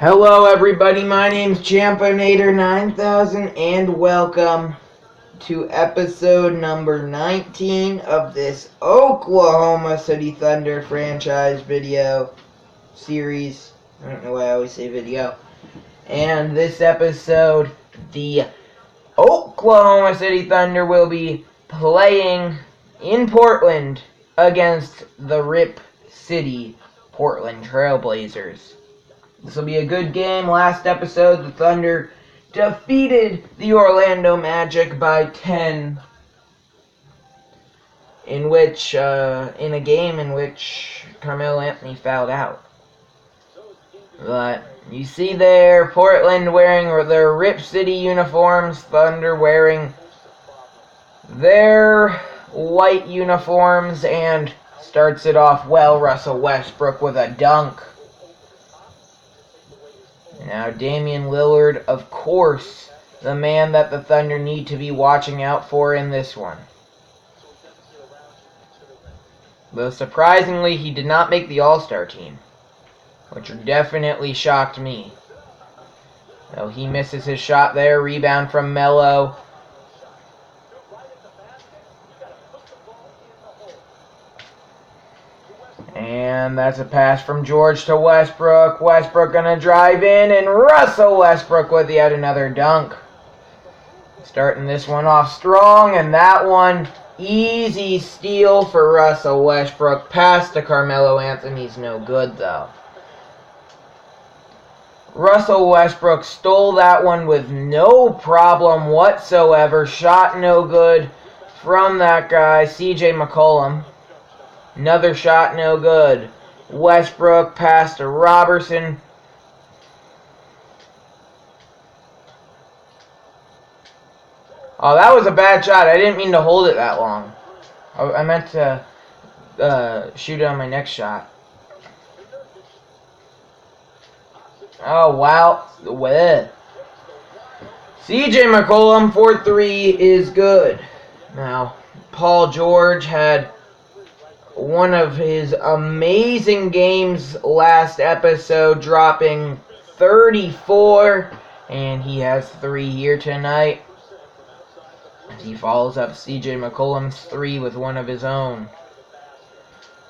Hello everybody, my name's Championator9000 and welcome to episode number 19 of this Oklahoma City Thunder franchise video series. I don't know why I always say video. And this episode, the Oklahoma City Thunder will be playing in Portland against the Rip City Portland Trailblazers. This will be a good game. Last episode, the Thunder defeated the Orlando Magic by 10 in a game in which Carmelo Anthony fouled out. But you see there, Portland wearing their Rip City uniforms, Thunder wearing their white uniforms, and starts it off well, Russell Westbrook with a dunk. Now, Damian Lillard, of course, the man that the Thunder need to be watching out for in this one. Though surprisingly, he did not make the All-Star team, which definitely shocked me. Though he misses his shot there, rebound from Melo. And that's a pass from George to Westbrook. Westbrook gonna drive in, and Russell Westbrook with yet another dunk. Starting this one off strong, and that one, easy steal for Russell Westbrook. Pass to Carmelo Anthony's no good, though. Russell Westbrook stole that one with no problem whatsoever. Shot no good from that guy, CJ McCollum. Another shot, no good. Westbrook pass to Robertson. Oh, that was a bad shot. I didn't mean to hold it that long. I meant to shoot it on my next shot. Oh, wow. CJ McCollum, 4-3 is good. Now, Paul George had one of his amazing games last episode, dropping 34, and he has 3 here tonight. As he follows up CJ McCollum's 3 with one of his own.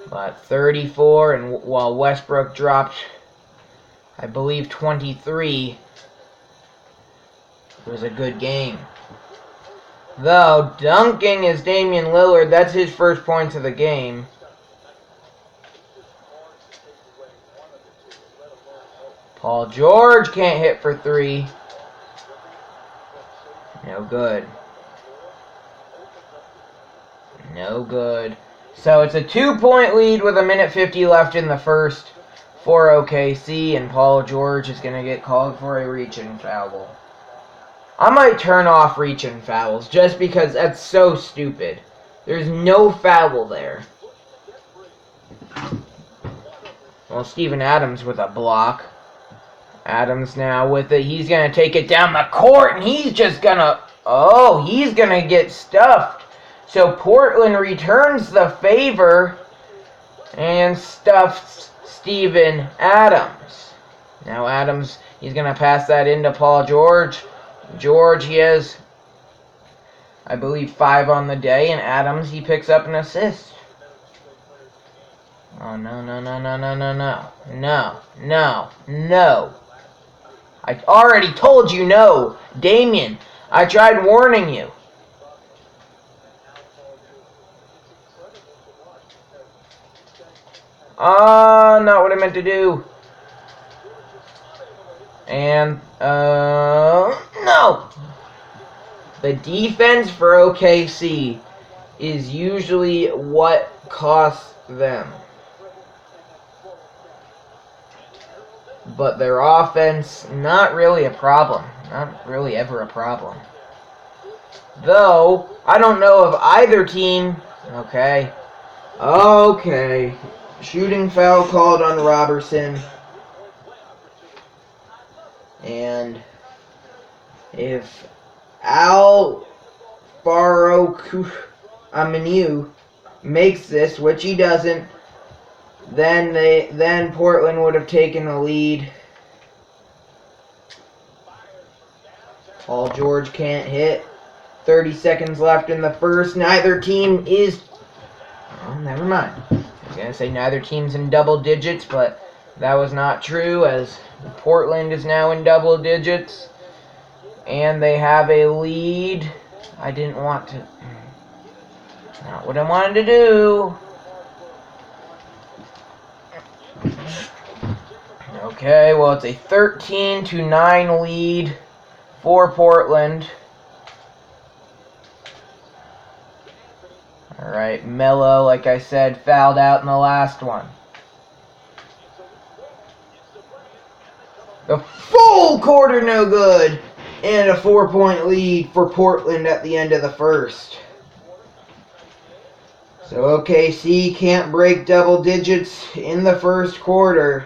But 34, and while Westbrook dropped, I believe, 23, it was a good game. Though, dunking is Damian Lillard. That's his first points of the game. Paul George can't hit for 3. No good. No good. So it's a 2-point lead with 1:50 left in the first for OKC, and Paul George is going to get called for a reach-in foul. I might turn off reach-in fouls just because that's so stupid. There's no foul there. Well, Steven Adams with a block. Adams now with it. He's going to take it down the court, and he's just going to... Oh, he's going to get stuffed. So Portland returns the favor and stuffs Steven Adams. Now Adams, he's going to pass that into Paul George. George, he has, I believe, 5 on the day, and Adams, he picks up an assist. Oh, no, no, no, no, no, no, no. No, no, no. I already told you no, Damian. I tried warning you. Not what I meant to do. And, no! The defense for OKC is usually what costs them. But their offense, not really a problem. Not really ever a problem. Though, I don't know of either team. Okay. Okay. Shooting foul called on Robertson. And if Alvaro Aminu makes this, which he doesn't, then Portland would have taken a lead Paul George can't hit. 30 seconds left in the first. Neither team is... Oh, never mind. I was going to say neither team's in double digits, but that was not true, as Portland is now in double digits. And they have a lead. I didn't want to... Not what I wanted to do. Okay, well, it's a 13-9 lead for Portland. Alright, Melo, like I said, fouled out in the last one. The full quarter, no good. And a 4-point lead for Portland at the end of the first. So OKC can't break double digits in the first quarter.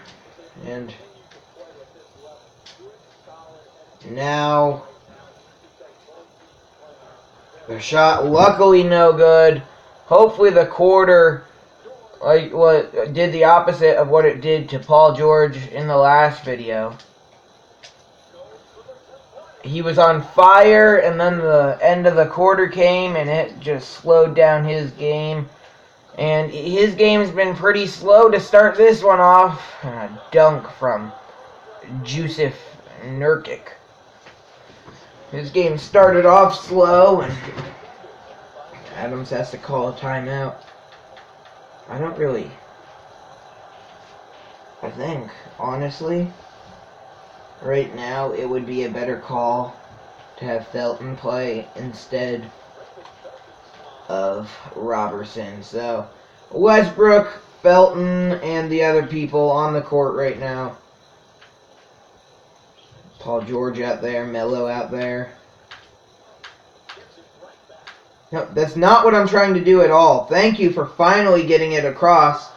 And now the shot, luckily no good. Hopefully the quarter did the opposite of what it did to Paul George in the last video. He was on fire, and then the end of the quarter came, and it just slowed down his game. And his game's been pretty slow to start this one off. A dunk from Jusuf Nurkic. His game started off slow, and Adams has to call a timeout. I think, honestly, right now it would be a better call to have Felton play instead of Robertson. So, Westbrook, Felton, and the other people on the court right now. Paul George out there, Melo out there. No, that's not what I'm trying to do at all. Thank you for finally getting it across.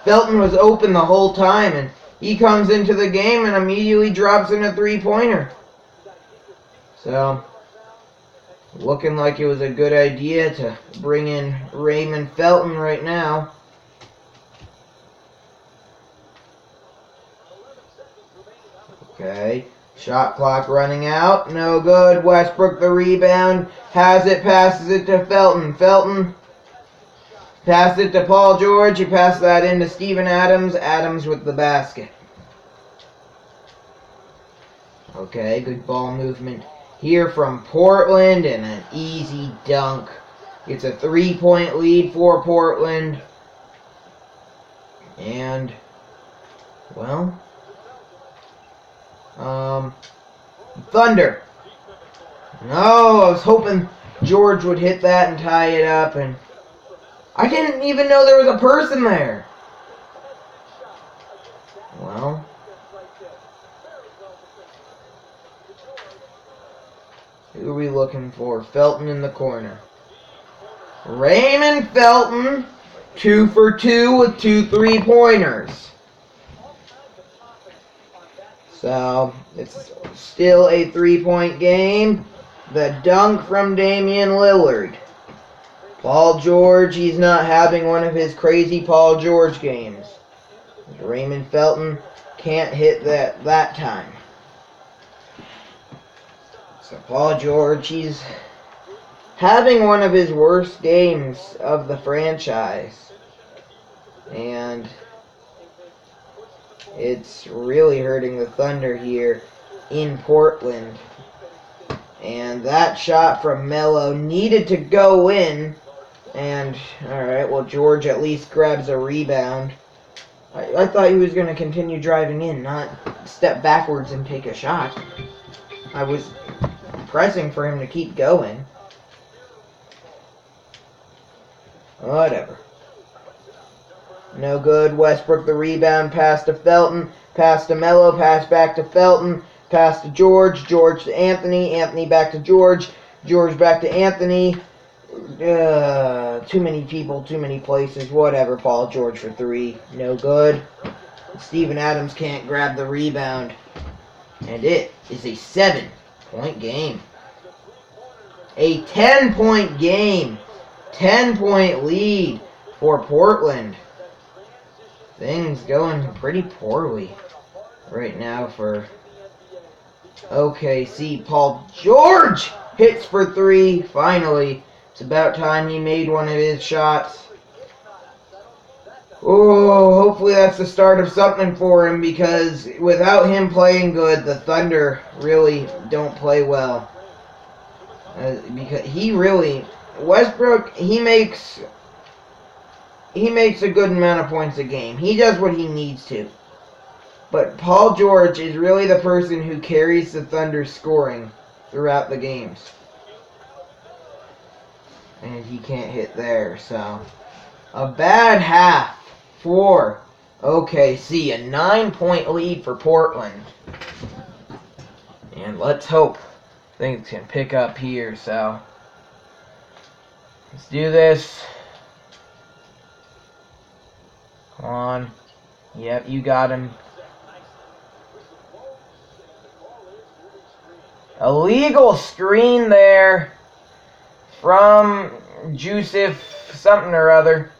Felton was open the whole time, and he comes into the game and immediately drops in a three-pointer. So, looking like it was a good idea to bring in Raymond Felton right now. Okay, shot clock running out. No good. Westbrook the rebound. Has it, passes it to Felton. Felton passes it to Paul George. He passed that into Steven Adams. Adams with the basket. Okay, good ball movement here from Portland, and an easy dunk. It's a 3-point lead for Portland. And, well, Thunder. No, I was hoping George would hit that and tie it up, and I didn't even know there was a person there. Well, who are we looking for? Felton in the corner. Raymond Felton, 2 for 2 with 2 3-pointers. So, it's still a 3-point game. The dunk from Damian Lillard. Paul George, he's not having one of his crazy Paul George games. Raymond Felton can't hit that time. So Paul George, he's having one of his worst games of the franchise. And it's really hurting the Thunder here in Portland. And that shot from Melo needed to go in. And, alright, well, George at least grabs a rebound. I thought he was going to continue driving in, not step backwards and take a shot. I was pressing for him to keep going. Whatever. No good. Westbrook the rebound. Pass to Felton. Pass to Melo. Pass back to Felton. Pass to George. George to Anthony. Anthony back to George. George back to Anthony. Too many people, too many places. Whatever. Paul George for 3. No good. Steven Adams can't grab the rebound. And it is a 7-point game. A 10-point game. 10-point lead for Portland. Things going pretty poorly right now for OKC. Paul George hits for 3. Finally. It's about time he made one of his shots. Oh, hopefully that's the start of something for him, because without him playing good, the Thunder really don't play well. Because Westbrook, he makes a good amount of points a game. He does what he needs to. But Paul George is really the person who carries the Thunder scoring throughout the games. And he can't hit there, so a bad half for OKC. A 9-point lead for Portland. And let's hope things can pick up here, so let's do this. Come on. Yep, you got him. Illegal screen there from Jusuf something or other.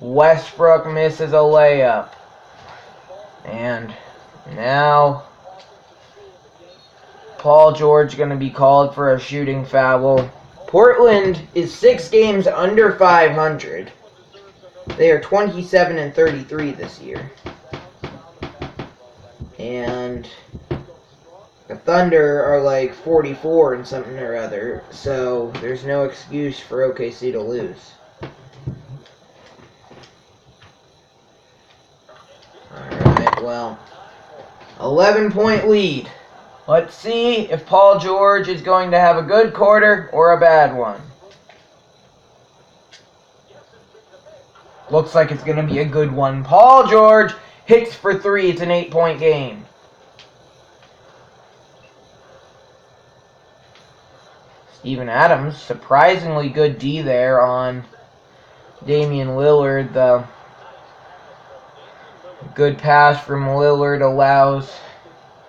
Westbrook misses a layup. And now Paul George going to be called for a shooting foul. Portland is 6 games under 500. They are 27-33 this year. And the Thunder are like 44 and something or other. So there's no excuse for OKC to lose. Alright, well, 11-point lead. Let's see if Paul George is going to have a good quarter or a bad one. Looks like it's going to be a good one. Paul George hits for 3. It's an 8-point game. Steven Adams, surprisingly good D there on Damian Lillard. The good pass from Lillard allows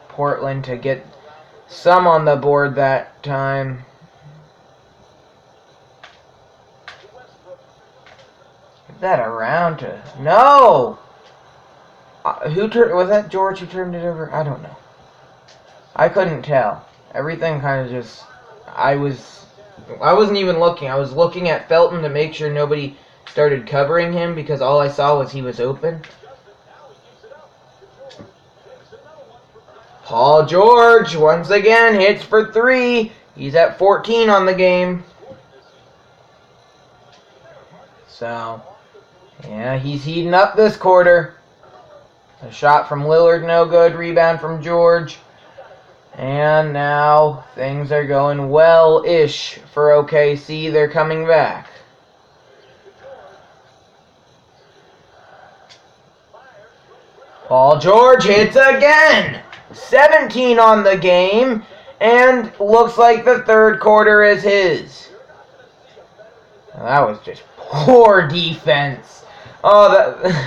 Portland to get some on the board that time. Get that around to... No! Was that George who turned it over? I don't know. I couldn't tell. Everything kind of just... I wasn't even looking. I was looking at Felton to make sure nobody started covering him, because all I saw was he was open. Paul George, once again, hits for 3. He's at 14 on the game. So, yeah, he's heating up this quarter. A shot from Lillard, no good. Rebound from George. And now things are going well-ish for OKC. They're coming back. Paul George hits again! 17 on the game, and looks like the third quarter is his. Well, that was just poor defense. That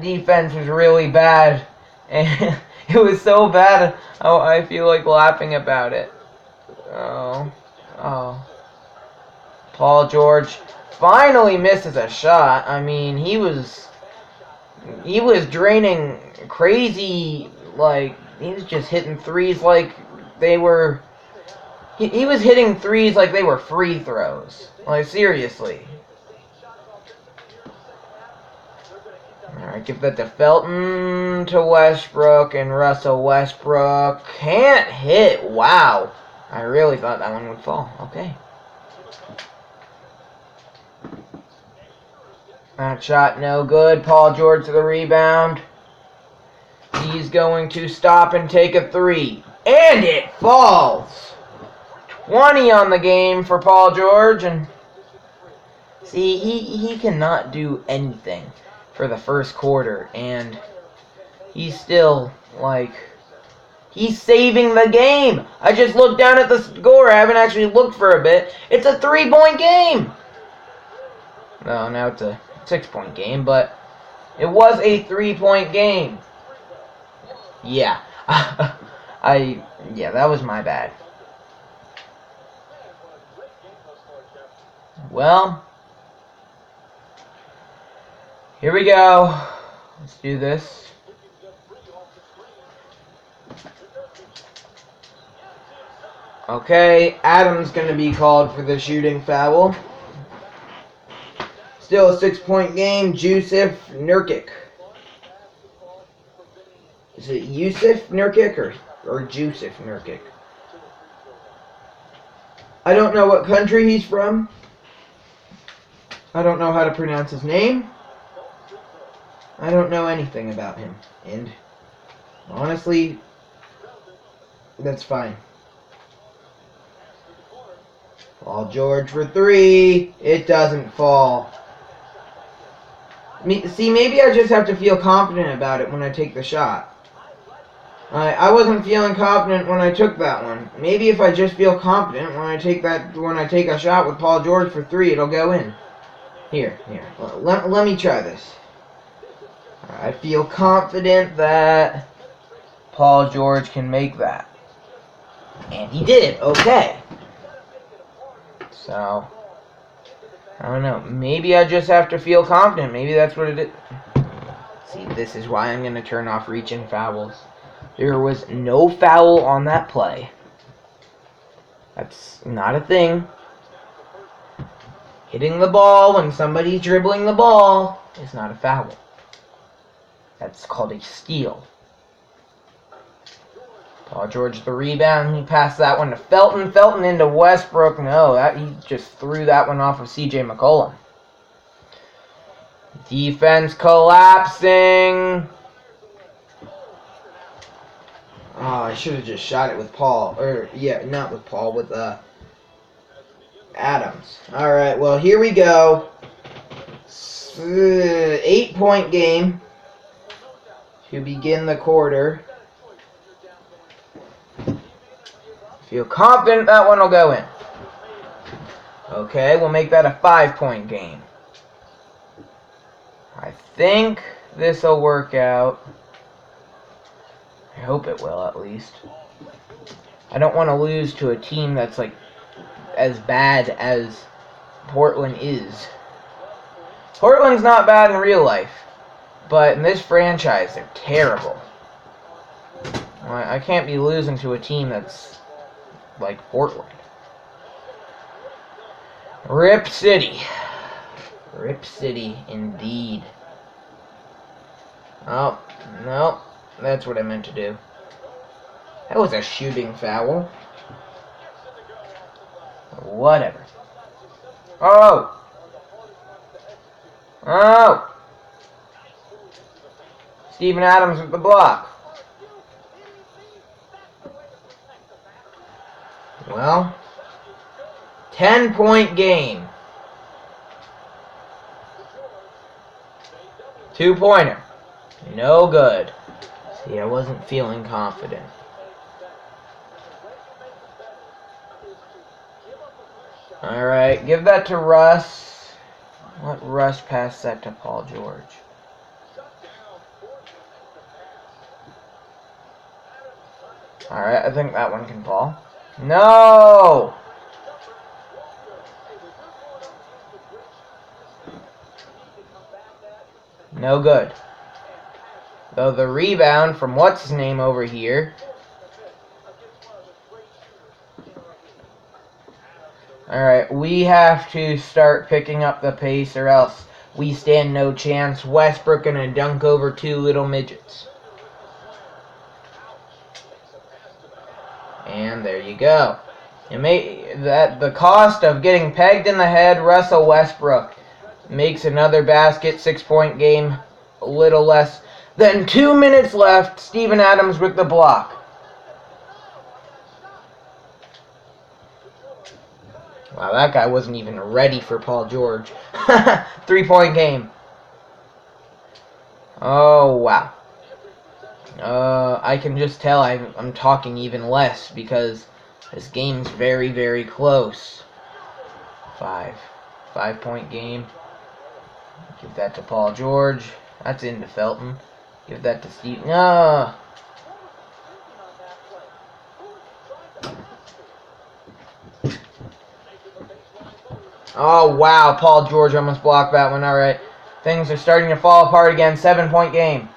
defense was really bad. And it was so bad, I feel like laughing about it. Paul George finally misses a shot. I mean, he was draining crazy, like, he was just hitting threes like they were, he was hitting threes like they were free throws. Like, seriously. Alright, give that to Felton, to Westbrook, and Russell Westbrook can't hit. Wow. I really thought that one would fall. Okay. That shot no good. Paul George to the rebound. He's going to stop and take a 3. And it falls. 20 on the game for Paul George. And see, he cannot do anything for the first quarter. And he's still, like, he's saving the game. I just looked down at the score. I haven't actually looked for a bit. It's a 3-point game. No, now it's a 6-point game, but it was a 3-point game. Yeah. Yeah, that was my bad. Well, here we go. Let's do this. Okay, Adams going to be called for the shooting foul. Still a 6-point game. Jusuf Nurkic. Is it Yusuf Nurkic or Jusuf Nurkic? I don't know what country he's from. I don't know how to pronounce his name. I don't know anything about him. And honestly, that's fine. Paul George for 3. It doesn't fall. See, maybe I just have to feel confident about it when I take the shot. I wasn't feeling confident when I took that one. Maybe if I just feel confident when I take a shot with Paul George for 3, it'll go in. Here. Let me try this. I feel confident that Paul George can make that. And he did. Okay. So, I don't know. Maybe I just have to feel confident. Maybe that's what it is. See, this is why I'm going to turn off reach-in fouls. There was no foul on that play. That's not a thing. Hitting the ball when somebody's dribbling the ball is not a foul. That's called a steal. Paul George the rebound. He passed that one to Felton. Felton into Westbrook. No, he just threw that one off of C.J. McCollum. Defense collapsing. Oh, I should have just shot it with Paul. Not with Paul, with Adams. Alright, well, here we go. 8-point game to begin the quarter. Feel confident that one will go in. Okay, we'll make that a 5-point game. I think this will work out. I hope it will, at least. I don't want to lose to a team that's like as bad as Portland is. Portland's not bad in real life, but in this franchise, they're terrible. I can't be losing to a team that's like Portland. Rip City. Rip City, indeed. Oh, no. That's what I meant to do. That was a shooting foul. Whatever. Oh! Steven Adams with the block. Well, 10-point game. 2-pointer. No good. See, I wasn't feeling confident. Alright, give that to Russ. Let Russ pass that to Paul George. Alright, I think that one can fall. No! No good. Though the rebound from what's his name over here. Alright, we have to start picking up the pace or else we stand no chance. Westbrook gonna dunk over 2 little midgets. And there you go. The cost of getting pegged in the head, Russell Westbrook makes another basket, 6-point game, a little less than 2 minutes left. Steven Adams with the block. Wow, that guy wasn't even ready for Paul George. 3-point game. Oh, wow. I can just tell I'm talking even less because this game's very, very close. 5-point game. Give that to Paul George. That's into Felton. Give that to Steve. No. Oh, wow. Paul George almost blocked that one. All right. Things are starting to fall apart again. 7-point game.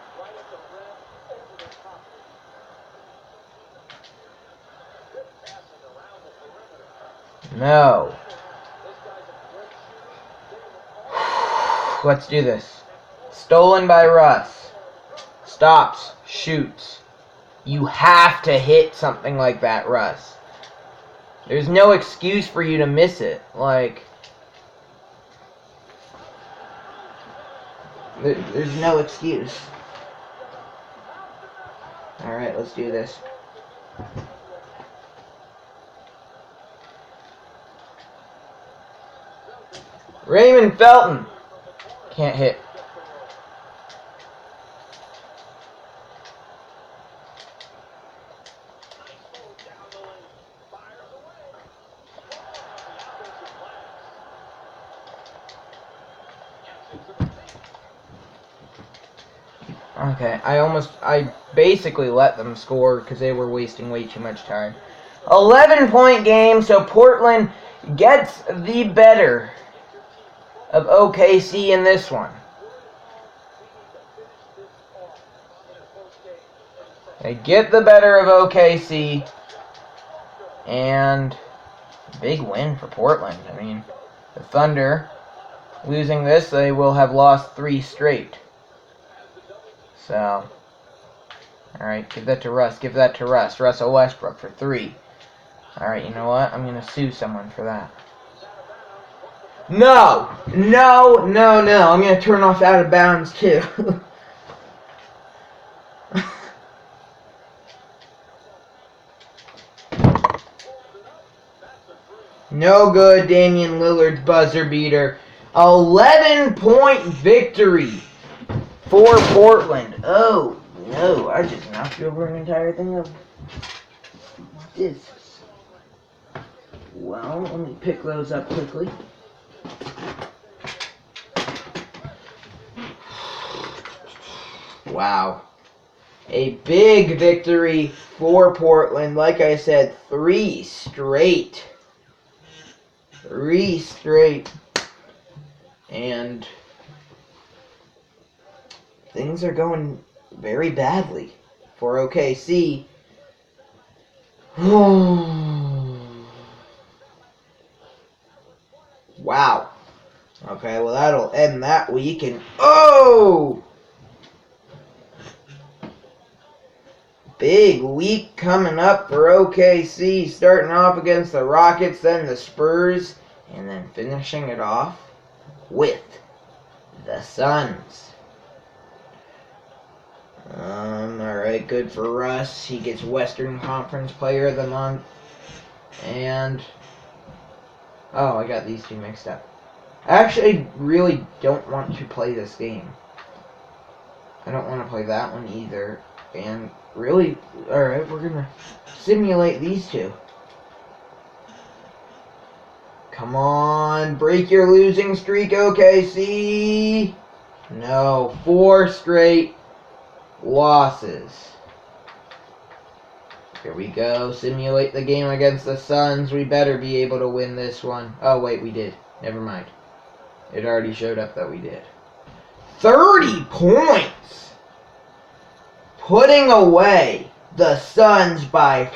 No. Let's do this. Stolen by Russ. Stops. Shoots. You have to hit something like that, Russ. There's no excuse for you to miss it. Like, there's no excuse. Alright, let's do this. Raymond Felton. Can't hit. Okay, I basically let them score because they were wasting way too much time. 11-point game, so Portland gets the better of OKC in this one. They get the better of OKC, and big win for Portland. I mean, the Thunder, losing this, they will have lost 3 straight. So, alright, give that to Russ. Give that to Russ. Russell Westbrook for 3. Alright, you know what? I'm going to sue someone for that. No! No, no, no. I'm going to turn off out of bounds, too. No good, Damian Lillard's buzzer beater. 11-point victory for Portland. Oh, no. I just knocked over an entire thing of discs. Well, let me pick those up quickly. Wow. A big victory for Portland. Like I said, 3 straight. 3 straight. And things are very badly for OKC. Wow. Okay, well that'll end that week, and oh! Big week coming up for OKC, starting off against the Rockets, then the Spurs, and then finishing it off with the Suns. Alright, good for Russ. He gets Western Conference Player of the Month. And oh, I got these two mixed up. I actually really don't want to play this game. I don't want to play that one either. And really, alright, we're going to simulate these two. Come on, break your losing streak, OKC. No, 4 straight losses. Here we go. Simulate the game against the Suns. We better be able to win this one. Oh, wait, we did. Never mind. It already showed up that we did. 30 points! Putting away the Suns by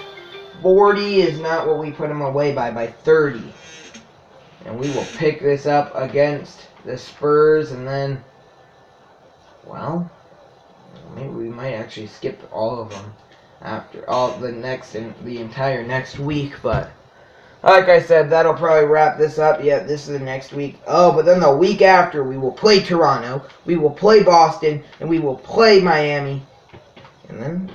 40 is not what we put them away by 30. And we will pick this up against the Spurs, and then, well, maybe we might actually skip all of them after all the entire next week, but like I said, that'll probably wrap this up. Yeah, this is the next week. Oh, but then the week after, we will play Toronto, we will play Boston, and we will play Miami, and then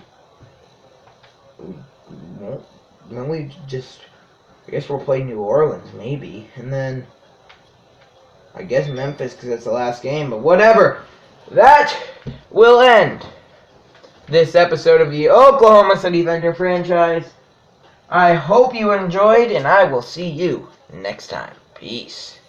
we just, I guess we'll play New Orleans, maybe, and then I guess Memphis because it's the last game, but whatever. That will end this episode of the Oklahoma City Thunder franchise. I hope you enjoyed, and I will see you next time. Peace.